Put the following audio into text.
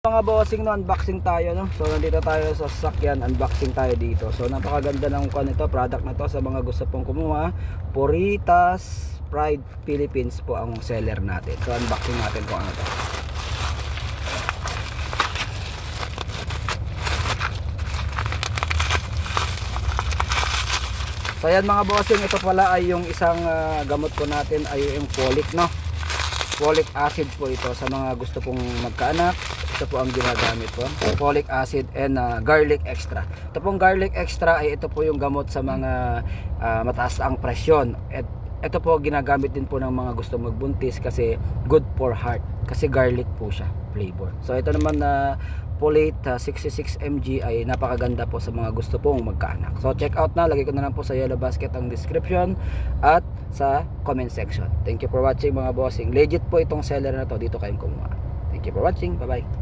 Mga bossing, no, unboxing tayo, no. So nandito tayo sa sasakyan, unboxing tayo dito. So napakaganda ng nito, product na to sa mga gusto pong kumuha. Puritas Pride Philippines po ang seller natin. So unboxing natin kung ano to. So yan mga bossing, ito pala ay yung isang gamot po natin ay yung folic, no. Folic acid po ito sa mga gusto pong magkaanak. Ito po ang ginagamit po, folic acid and garlic extra. Ito pong garlic extra ay ito po yung gamot sa mga mataas ang presyon. At ito po ginagamit din po ng mga gusto magbuntis kasi good for heart, kasi garlic po siya flavor. So ito naman na folate 66 mg ay napakaganda po sa mga gusto pong magkaanak. So check out na, lagay ko na lang po sa yellow basket ang description at sa comment section. Thank you for watching mga bossing. Legit po itong seller na to, dito kayong kumuha. Thank you for watching. Bye bye.